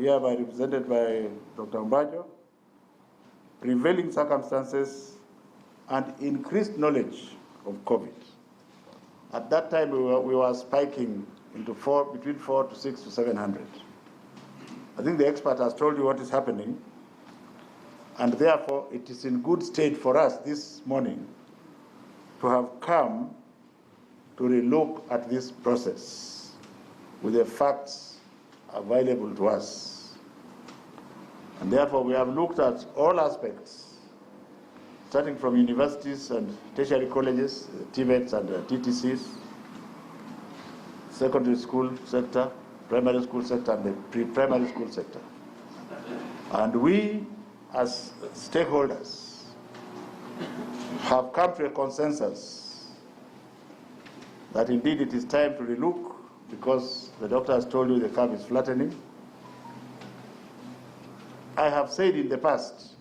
hereby represented by Dr. Mbajo, prevailing circumstances, and increased knowledge of COVID. At that time, we were spiking into between 4 to 6 to 700. I think the expert has told you what is happening, and therefore it is in good state for us this morning to have come to relook at this process with the facts available to us. And therefore we have looked at all aspects, starting from universities and tertiary colleges, TVETs and TTCs, secondary school sector, primary school sector, and the pre-primary school sector. And we, as stakeholders, have come to a consensus that indeed it is time to relook, because the doctor has told you the curve is flattening. I have said in the past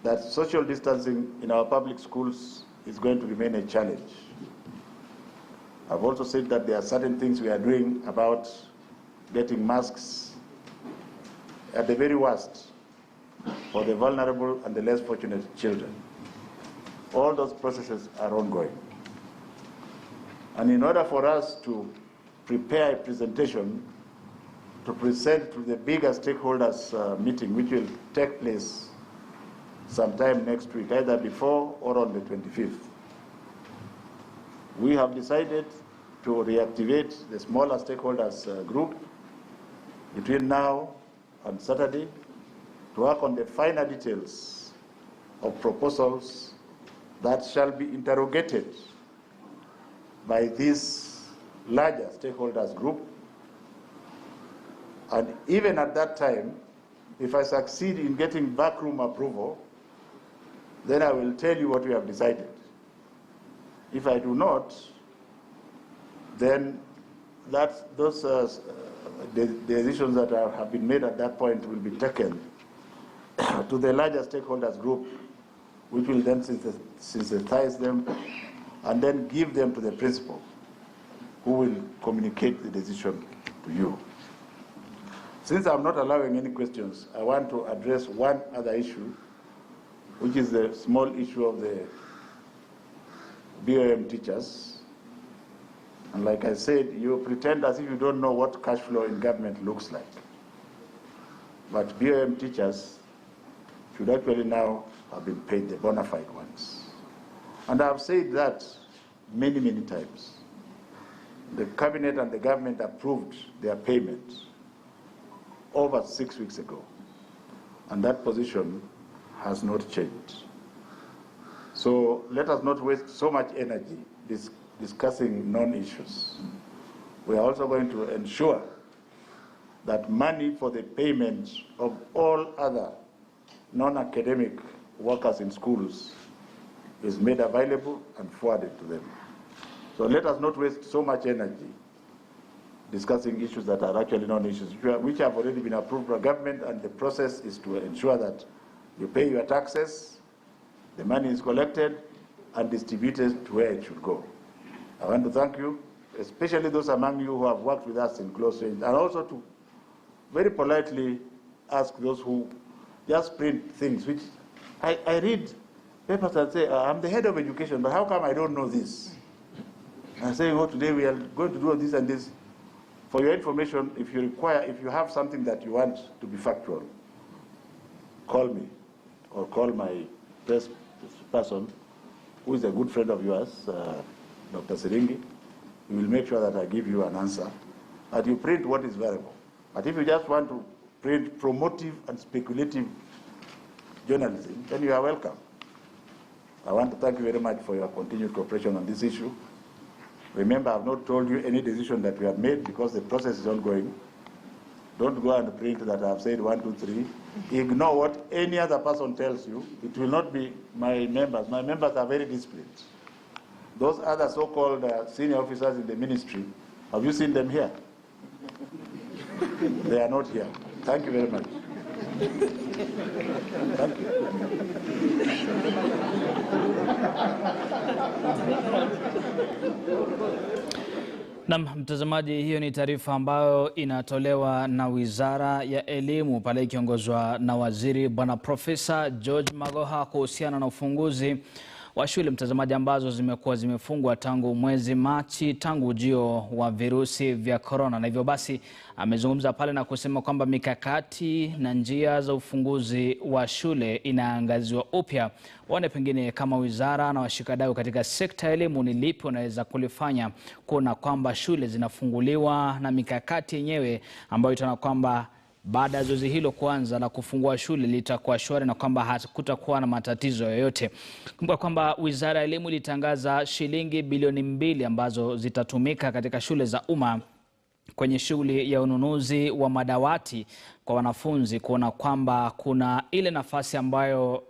that social distancing in our public schools is going to remain a challenge. I've also said that there are certain things we are doing about getting masks at the very worst for the vulnerable and the less fortunate children. All those processes are ongoing. And in order for us to prepare a presentation to present to the bigger stakeholders meeting, which will take place sometime next week, either before or on the 25th, we have decided to reactivate the smaller stakeholders group between now and Saturday to work on the finer details of proposals that shall be interrogated by this larger stakeholders group. And even at that time, if I succeed in getting backroom approval, then I will tell you what we have decided. If I do not, then those decisions that have been made at that point will be taken to the larger stakeholders group, which will then synthesize them and then give them to the principal, who will communicate the decision to you. Since I'm not allowing any questions, I want to address one other issue, which is the small issue of the BOM teachers. And like I said, you pretend as if you don't know what cash flow in government looks like. But BOM teachers should actually now have been paid, the bona fide ones. And I've said that many, many times. The cabinet and the government approved their payment over 6 weeks ago. And that position has not changed. So let us not waste so much energy discussing non-issues. We are also going to ensure that money for the payment of all other non-academic workers in schools is made available and forwarded to them. So let us not waste so much energy discussing issues that are actually non-issues, which have already been approved by government, and the process is to ensure that you pay your taxes, the money is collected and distributed to where it should go. I want to thank you, especially those among you who have worked with us in close range, and also to very politely ask those who just print things, which I read papers and say, I'm the head of education, but how come I don't know this? And saying, oh, today we are going to do this and this. For your information, if you have something that you want to be factual, call me or call my press person, who is a good friend of yours, Dr. Siringi. We will make sure that I give you an answer, that you print what is variable. But if you just want to print promotive and speculative journalism, then you are welcome. I want to thank you very much for your continued cooperation on this issue. Remember, I have not told you any decision that we have made because the process is ongoing. Don't go and print that I have said 1, 2, 3. Ignore what any other person tells you. It will not be my members. My members are very disciplined. Those other so-called senior officers in the ministry, have you seen them here? They are not here. Thank you very much. Thank you. Naam, mtazamaji, hiyo ni taarifa ambayo inatolewa na Wizara ya Elimu pale ikiongozwa na Waziri Bwana Profesa George Magoha kuhusiana na ufunguzi wa shule, mtazamaji, ambazo zimekuwa zimefungwa tangu mwezi Machi tangu ujio wa virusi vya corona. Na hivyo basi amezungumza pale na kusema kwamba mikakati na njia za ufunguzi wa shule inaangaziwa upya. Waone pengine kama wizara na washikadau katika sekta ya elimu ni lipi wanaweza kulifanya kuona kwamba shule zinafunguliwa, na mikakati yenyewe ambayo itaona kwamba baada ya zoezi hilo kuanza la kufungua shule litakuwa shwari na kwamba hakutakuwa na matatizo yoyote. Kumbuka kwamba Wizara ya Elimu ilitangaza shilingi bilioni 2 ambazo zitatumika katika shule za umma kwenye shughuli ya ununuzi wa madawati kwa wanafunzi, kuona kwamba kuna ile nafasi ambayo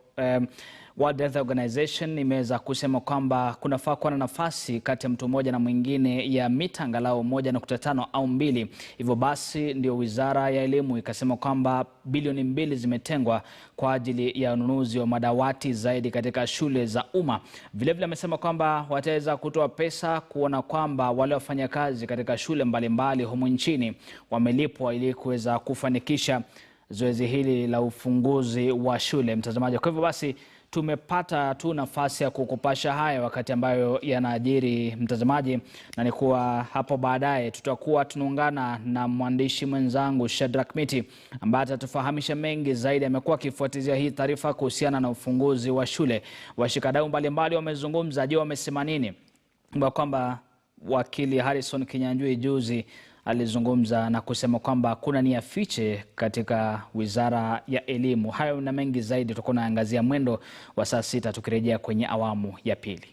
World Health Organization imeweza kusema kwamba kunafaa kuwa na nafasi kati ya mtu mmoja na mwingine ya mita angalau 1.5 au 2. Hivyo basi ndio Wizara ya Elimu ikasema kwamba bilioni 2 zimetengwa kwa ajili ya ununuzi wa madawati zaidi katika shule za umma. Vile vile amesema kwamba wataweza kutoa pesa kuona kwamba wale wafanyakazi katika shule mbalimbali humu nchini wamelipwa ili kuweza kufanikisha zoezi hili la ufunguzi wa shule, mtazamaji. Kwa hivyo basi tumepata tu nafasi ya kukupasha haya wakati ambayo yanajiri, mtazamaji, na ni kuwa hapo baadaye tutakuwa tunaungana na mwandishi mwenzangu Shadrack Miti ambaye atatufahamisha mengi zaidi. Amekuwa akifuatilia hii taarifa kuhusiana na ufunguzi wa shule. Washikadau mbalimbali wamezungumza, je, wamesema nini? Kwamba wakili Harrison Kinyanjui juzi alizungumza na kusema kwamba kuna nia fiche katika Wizara ya Elimu. Hayo na mengi zaidi tutakuwa tunaangazia mwendo wa saa 6 tukirejea kwenye awamu ya pili.